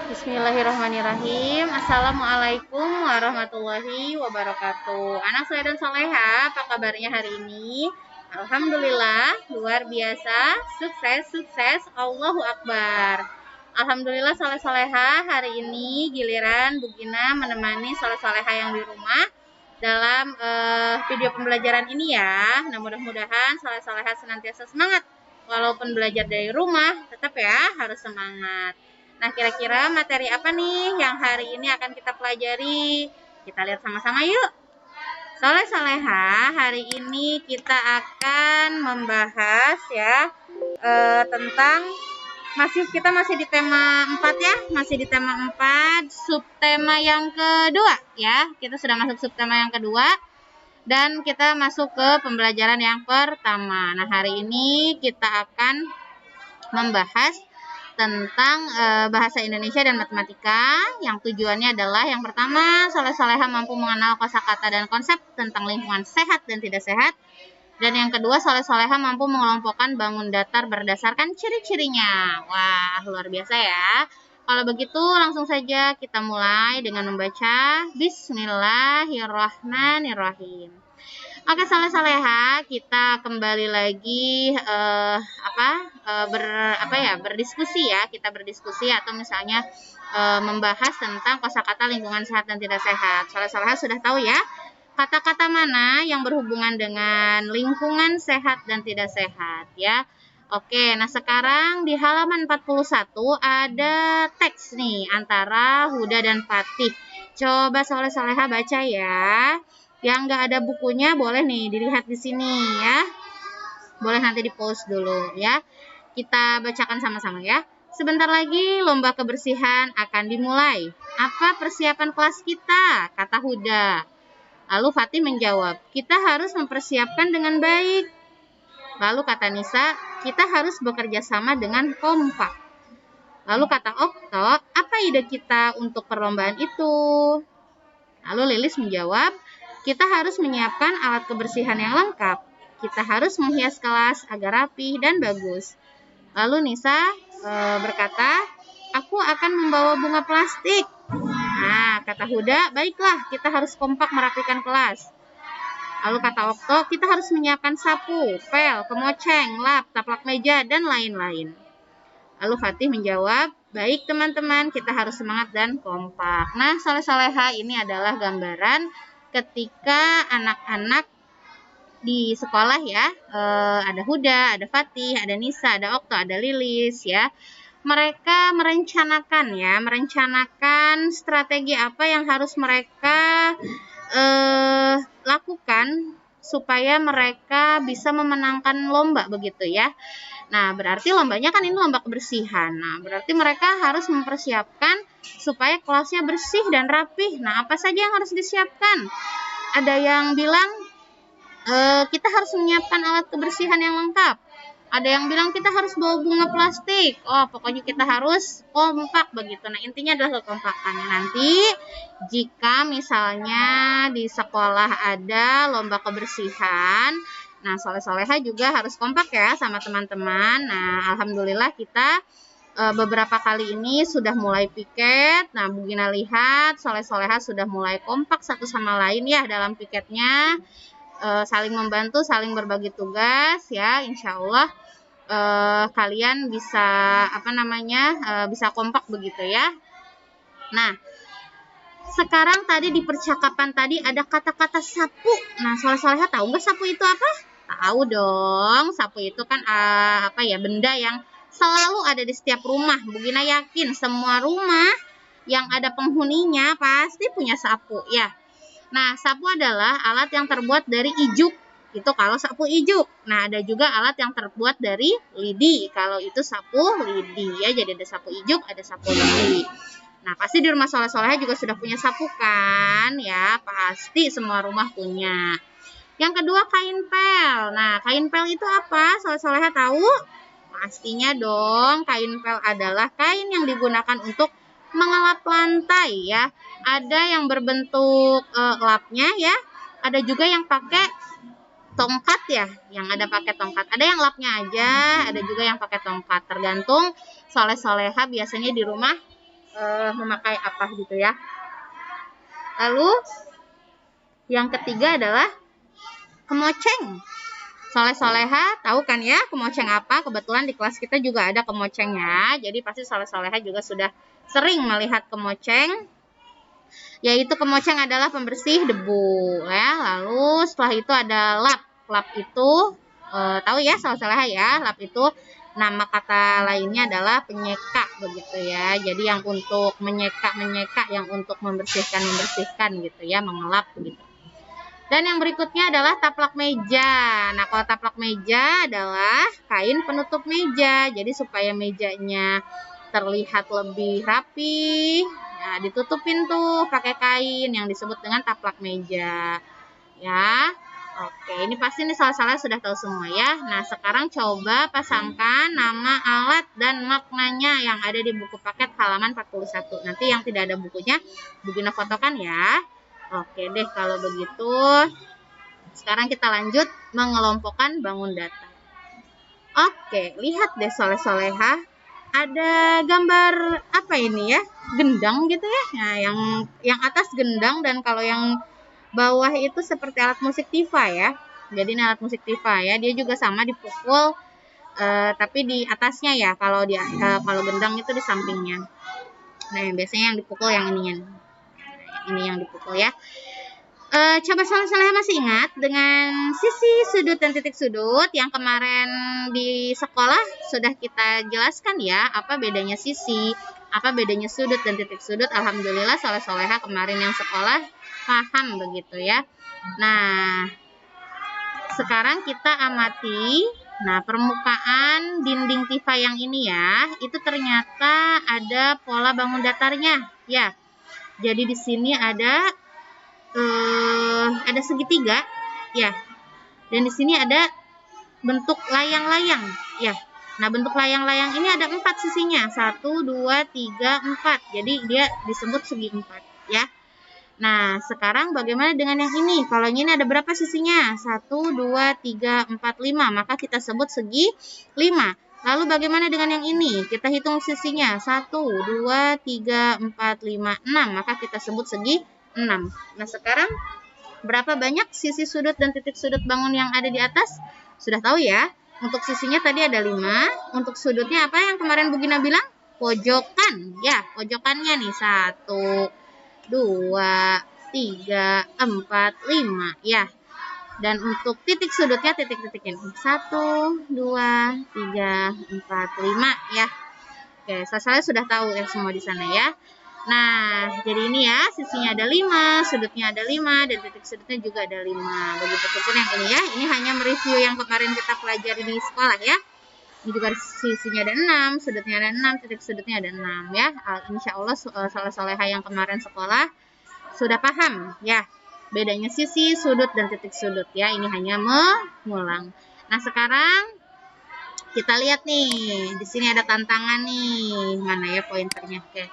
Bismillahirrahmanirrahim. Assalamualaikum warahmatullahi wabarakatuh. Anak saya dan soleha, apa kabarnya hari ini? Alhamdulillah, luar biasa, sukses, Allahu Akbar. Alhamdulillah soleh-soleha, hari ini giliran Bu Gina menemani soleh-soleha yang di rumah dalam video pembelajaran ini ya. Nah, mudah-mudahan soleh-soleha senantiasa semangat. Walaupun belajar dari rumah, tetap ya harus semangat. Nah, kira-kira materi apa nih yang hari ini akan kita pelajari? Kita lihat sama-sama yuk. Soleh-soleha, hari ini kita akan membahas ya tentang kita masih di tema 4 ya, masih di tema 4, subtema yang kedua ya. Kita sudah masuk subtema yang kedua dan kita masuk ke pembelajaran yang pertama. Nah, hari ini kita akan membahas tentang bahasa Indonesia dan matematika, yang tujuannya adalah yang pertama, soleh-soleha mampu mengenal kosakata dan konsep tentang lingkungan sehat dan tidak sehat, dan yang kedua, soleh-soleha mampu mengelompokkan bangun datar berdasarkan ciri-cirinya. Wah, luar biasa ya. Kalau begitu langsung saja kita mulai dengan membaca Bismillahirrahmanirrahim. Oke, soleh-soleha, kita kembali lagi berdiskusi ya. Kita berdiskusi atau misalnya membahas tentang kosakata lingkungan sehat dan tidak sehat. Soleh-soleha sudah tahu ya, kata-kata mana yang berhubungan dengan lingkungan sehat dan tidak sehat ya. Oke, nah sekarang di halaman 41 ada teks nih antara Huda dan Fatih. Coba soleh-soleha baca ya. Yang nggak ada bukunya boleh nih dilihat di sini ya. Boleh nanti di-pause dulu ya. Kita bacakan sama-sama ya. Sebentar lagi lomba kebersihan akan dimulai. Apa persiapan kelas kita? Kata Huda. Lalu Fatih menjawab, kita harus mempersiapkan dengan baik. Lalu kata Nisa, kita harus bekerja sama dengan kompak. Lalu kata Okto, apa ide kita untuk perlombaan itu? Lalu Lilis menjawab, kita harus menyiapkan alat kebersihan yang lengkap. Kita harus menghias kelas agar rapi dan bagus. Lalu Nisa berkata, aku akan membawa bunga plastik. Nah, kata Huda, baiklah, kita harus kompak merapikan kelas. Lalu kata Okto, kita harus menyiapkan sapu, pel, kemoceng, lap, taplak meja, dan lain-lain. Lalu Fatih menjawab, baik teman-teman, kita harus semangat dan kompak. Nah, soleh-soleha, ini adalah gambaran ketika anak-anak di sekolah ya, ada Huda, ada Fatih, ada Nisa, ada Okto, ada Lilis ya. Mereka merencanakan strategi apa yang harus mereka lakukan supaya mereka bisa memenangkan lomba begitu ya. Nah, berarti lombanya kan ini lomba kebersihan. Nah, berarti mereka harus mempersiapkan supaya kelasnya bersih dan rapih. Nah, apa saja yang harus disiapkan? Ada yang bilang kita harus menyiapkan alat kebersihan yang lengkap. Ada yang bilang kita harus bawa bunga plastik. Oh, pokoknya kita harus kompak begitu. Nah, intinya adalah kekompakan. Nanti jika misalnya di sekolah ada lomba kebersihan, nah soleh-soleha juga harus kompak ya sama teman-teman. Nah, alhamdulillah kita beberapa kali ini sudah mulai piket. Nah, Bu Gina lihat soleh-soleha sudah mulai kompak satu sama lain ya dalam piketnya. Saling membantu, saling berbagi tugas ya, insya Allah kalian bisa bisa kompak begitu ya. Nah, sekarang tadi di percakapan tadi ada kata-kata sapu. Nah, soleh-soleha tahu nggak sapu itu apa? Tahu dong, sapu itu kan benda yang selalu ada di setiap rumah. Bu Gina yakin semua rumah yang ada penghuninya pasti punya sapu ya. Nah, sapu adalah alat yang terbuat dari ijuk. Itu kalau sapu ijuk. Nah, ada juga alat yang terbuat dari lidi. Kalau itu sapu lidi ya. Jadi ada sapu ijuk, ada sapu lidi. Nah, pasti di rumah soleh-soleha juga sudah punya sapu kan? Ya, pasti semua rumah punya. Yang kedua, kain pel. Nah, kain pel itu apa? Soleh-soleha tahu? Pastinya dong, kain pel adalah kain yang digunakan untuk mengelap lantai ya. Ada yang berbentuk lapnya ya. Ada juga yang pakai tongkat ya. Yang ada pakai tongkat. Ada yang lapnya aja, ada juga yang pakai tongkat. Tergantung soleh-soleha biasanya di rumah memakai apa gitu ya. Lalu yang ketiga adalah kemoceng. Soleh-soleha, tahu kan ya kemoceng apa? Kebetulan di kelas kita juga ada kemocengnya. Jadi pasti soleh-soleha juga sudah sering melihat kemoceng. Yaitu kemoceng adalah pembersih debu ya. Lalu setelah itu ada lap. Lap itu tahu ya soleh-soleha ya. Lap itu nama kata lainnya adalah penyeka begitu ya. Jadi yang untuk menyeka, yang untuk membersihkan gitu ya, mengelap begitu. Dan yang berikutnya adalah taplak meja. Nah, kalau taplak meja adalah kain penutup meja. Jadi supaya mejanya terlihat lebih rapi, ya ditutupin tuh pakai kain yang disebut dengan taplak meja. Ya. Oke, ini pasti nih salah-salah sudah tahu semua ya. Nah, sekarang coba pasangkan nama alat dan maknanya yang ada di buku paket halaman 41. Nanti yang tidak ada bukunya, Bu Gina fotokan ya. Oke deh, kalau begitu sekarang kita lanjut mengelompokkan bangun datar. Oke, lihat deh soleh-soleha. Ada gambar apa ini ya? Gendang gitu ya. Nah, yang atas gendang dan kalau yang bawah itu seperti alat musik tifa ya. Jadi ini alat musik tifa ya. Dia juga sama dipukul tapi di atasnya ya. Kalau gendang itu di sampingnya. Nah, biasanya yang dipukul yang ininya. Ini yang dipukul ya. Coba soleh-soleha masih ingat dengan sisi, sudut, dan titik sudut yang kemarin di sekolah sudah kita jelaskan ya, apa bedanya sisi, apa bedanya sudut dan titik sudut. Alhamdulillah soleh-soleha kemarin yang sekolah paham begitu ya. Nah, sekarang kita amati. Nah, permukaan dinding tifa yang ini ya, itu ternyata ada pola bangun datarnya ya. Jadi di sini ada segitiga ya. Dan di sini ada bentuk layang-layang ya. Nah, bentuk layang-layang ini ada 4 sisinya. 1 2 3 4. Jadi dia disebut segi 4 ya. Nah, sekarang bagaimana dengan yang ini? Kalau ini ada berapa sisinya? 1 2 3 4 5. Maka kita sebut segi 5. Lalu bagaimana dengan yang ini? Kita hitung sisinya. 1, 2, 3, 4, 5, 6. Maka kita sebut segi 6. Nah, sekarang berapa banyak sisi sudut dan titik sudut bangun yang ada di atas? Sudah tahu ya. Untuk sisinya tadi ada 5. Untuk sudutnya apa yang kemarin Bu Gina bilang? Pojokan. Ya, pojokannya nih. 1, 2, 3, 4, 5. Ya. Dan untuk titik sudutnya titik-titikin 1, 2, 3, 4, 5 ya. Oke, saya sudah tahu ya semua di sana ya. Nah, jadi ini ya, sisinya ada 5, sudutnya ada 5, dan titik sudutnya juga ada 5. Begitupun yang ini ya. Ini hanya mereview yang kemarin kita pelajari di sekolah ya. Ini juga sisinya ada 6, sudutnya ada 6, titik sudutnya ada 6 ya. Insya Allah soleh-soleha yang kemarin sekolah sudah paham ya. Bedanya sisi, sudut, dan titik sudut ya. Ini hanya mengulang. Nah, sekarang kita lihat nih. Di sini ada tantangan nih. Mana ya pointernya? Oke.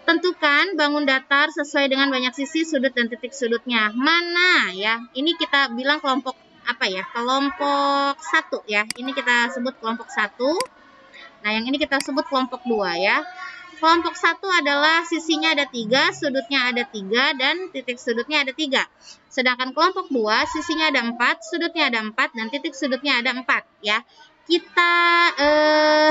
Tentukan bangun datar sesuai dengan banyak sisi, sudut, dan titik sudutnya. Mana ya? Ini kita bilang kelompok apa ya? Kelompok 1 ya. Ini kita sebut kelompok 1. Nah, yang ini kita sebut kelompok 2 ya. Kelompok 1 adalah sisinya ada 3, sudutnya ada 3, dan titik sudutnya ada 3. Sedangkan kelompok 2, sisinya ada 4, sudutnya ada 4, dan titik sudutnya ada 4. Ya. Kita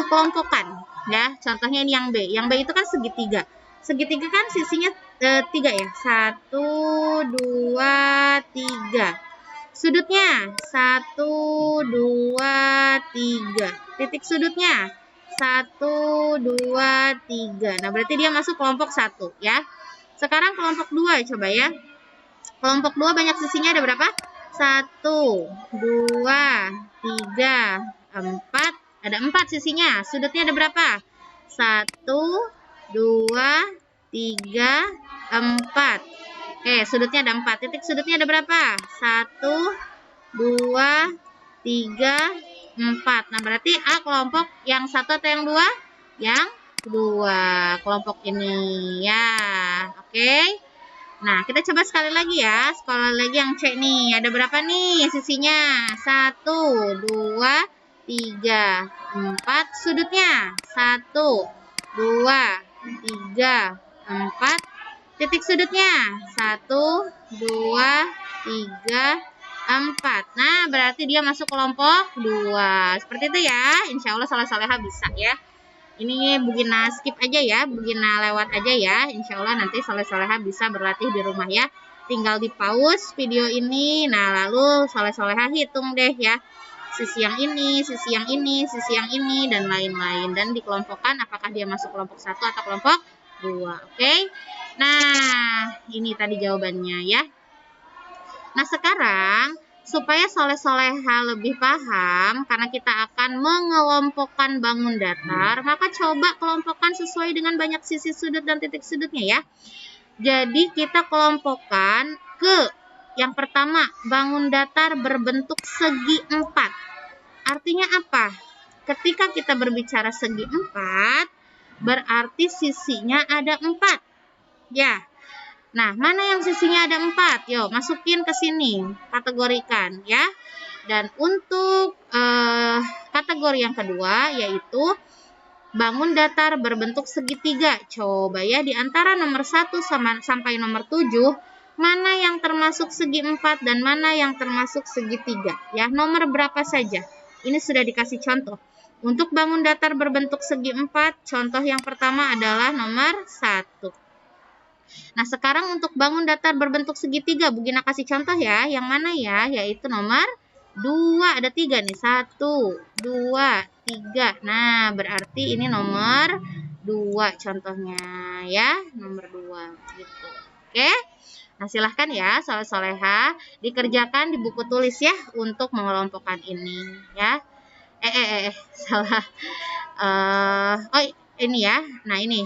kelompokkan. Ya. Contohnya ini yang B. Yang B itu kan segitiga. Segitiga kan sisinya 3 ya. 1, 2, 3. Sudutnya 1, 2, 3. Titik sudutnya 1, 2, 3. Nah, berarti dia masuk kelompok 1 ya. Sekarang kelompok 2 coba ya. Kelompok 2 banyak sisinya ada berapa? 1, 2, 3, 4. Ada 4 sisinya. Sudutnya ada berapa? 1, 2, 3, 4. Oke, sudutnya ada 4. Titik sudutnya ada berapa? 1, 2, 3, 4. Nah, berarti A kelompok yang 1 atau yang 2? Yang 2. Kelompok ini ya. Oke. Nah, kita coba sekali lagi ya. Sekali lagi yang C nih. Ada berapa nih sisinya? 1, 2, 3, 4. Sudutnya 1, 2, 3, 4, titik sudutnya 1, 2, 3, 4. Nah, berarti dia masuk kelompok 2. Seperti itu ya. Insya Allah soleh-soleha bisa ya. Ini Bu Gina skip aja ya, Bu Gina lewat aja ya. Insya Allah nanti soleh-soleha bisa berlatih di rumah ya. Tinggal di pause video ini. Nah, lalu soleh-soleha hitung deh ya. Sisi yang ini, sisi yang ini, sisi yang ini, dan lain-lain. Dan dikelompokkan apakah dia masuk kelompok 1 atau kelompok 2. Oke? Nah, ini tadi jawabannya ya. Nah, sekarang supaya soleh-soleha lebih paham, karena kita akan mengelompokkan bangun datar, maka coba kelompokkan sesuai dengan banyak sisi sudut dan titik sudutnya ya. Jadi kita kelompokkan ke yang pertama, bangun datar berbentuk segi 4. Artinya apa? Ketika kita berbicara segi 4, berarti sisinya ada 4. Ya. Nah, mana yang sisinya ada 4? Yuk, masukin ke sini, kategorikan ya. Dan untuk kategori yang kedua, yaitu bangun datar berbentuk segitiga. Coba ya, di antara nomor 1 sampai nomor 7, mana yang termasuk segi 4 dan mana yang termasuk segitiga. Ya, nomor berapa saja? Ini sudah dikasih contoh. Untuk bangun datar berbentuk segi 4, contoh yang pertama adalah nomor 1. Nah, sekarang untuk bangun datar berbentuk segitiga, Bu Gina kasih contoh ya. Yang mana ya? Yaitu nomor 2. Ada 3 nih. 1, 2, 3. Nah, berarti ini nomor 2 contohnya ya. Nomor 2 gitu. Oke? Nah, silahkan ya soleh-soleha dikerjakan di buku tulis ya untuk mengelompokkan ini ya. Salah. Oh, ini ya. Nah, ini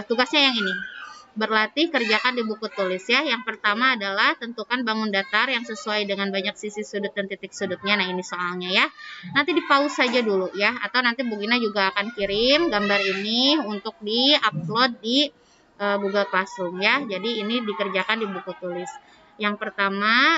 tugasnya yang ini. Berlatih kerjakan di buku tulis ya. Yang pertama adalah tentukan bangun datar yang sesuai dengan banyak sisi sudut dan titik sudutnya. Nah, ini soalnya ya. Nanti di pause saja dulu ya. Atau nanti Bu Gina juga akan kirim gambar ini untuk di-upload di Google Classroom ya. Jadi ini dikerjakan di buku tulis. Yang pertama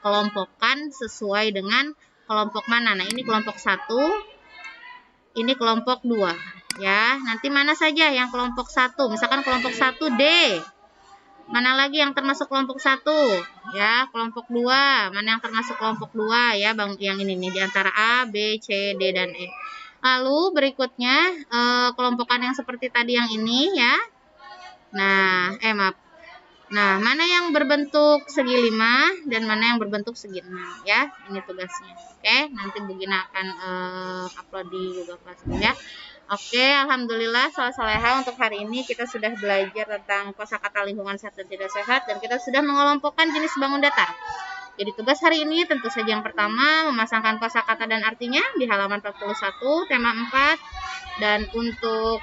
kelompokkan sesuai dengan kelompok mana. Nah, ini kelompok 1. Ini kelompok 2. Ya, nanti mana saja yang kelompok 1? Misalkan kelompok 1 D. Mana lagi yang termasuk kelompok 1? Ya, kelompok 2. Mana yang termasuk kelompok 2 ya, Bang? Yang ini nih di antara A, B, C, D dan E. Lalu berikutnya kelompokan yang seperti tadi yang ini ya. Nah, maaf. Nah, mana yang berbentuk segi 5 dan mana yang berbentuk segi 6 ya. Ini tugasnya. Oke, nanti Bu Gina akan upload di Google Classroom ya. Oke, alhamdulillah soleh-soleha untuk hari ini kita sudah belajar tentang kosakata lingkungan sehat dan tidak sehat dan kita sudah mengelompokkan jenis bangun datar. Jadi tugas hari ini tentu saja yang pertama memasangkan kosakata dan artinya di halaman 41 tema 4 dan untuk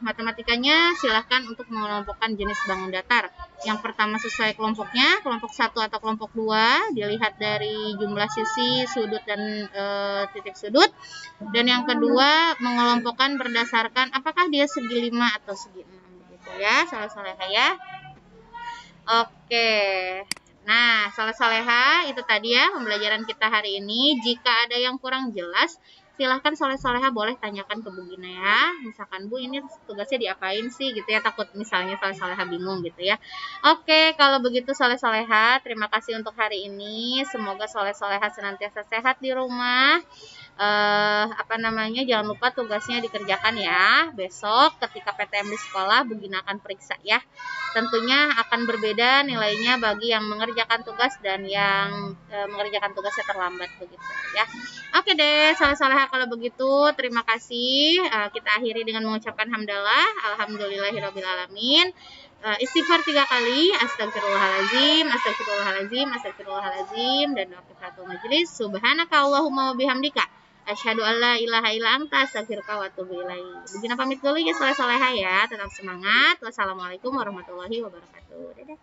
matematikanya silahkan untuk mengelompokkan jenis bangun datar. Yang pertama sesuai kelompoknya, kelompok 1 atau kelompok 2 dilihat dari jumlah sisi, sudut dan titik sudut. Dan yang kedua mengelompokkan berdasarkan apakah dia segi 5 atau segi 6 begitu ya, soleh-soleha ya. Oke. Nah, soleh-soleha itu tadi ya pembelajaran kita hari ini. Jika ada yang kurang jelas, silahkan soleh-soleha boleh tanyakan ke Bu Gina ya. Misalkan Bu ini tugasnya diapain sih gitu ya, takut misalnya soleh-soleha bingung gitu ya. Oke, kalau begitu soleh-soleha, terima kasih untuk hari ini. Semoga soleh-soleha senantiasa sehat di rumah. Jangan lupa tugasnya dikerjakan ya. Besok ketika PTM di sekolah Bu Gina akan periksa ya. Tentunya akan berbeda nilainya bagi yang mengerjakan tugas dan yang mengerjakan tugasnya terlambat begitu ya. Oke deh, soleh-soleha kalau begitu terima kasih. Kita akhiri dengan mengucapkan hamdalah, alhamdulillahirabbil alamin. Istighfar 3 kali, astagfirullahalazim, astagfirullahalazim, astagfirullahalazim, dan kafaratul majelis. Subhanaka Allahumma wa bihamdika asyhadu an la ilaha illa anta astaghfiruka wa atubu ilaik. Bu Gina pamit dulu ya soleh-soleha ya. Tetap semangat. Wassalamualaikum warahmatullahi wabarakatuh. Dadah.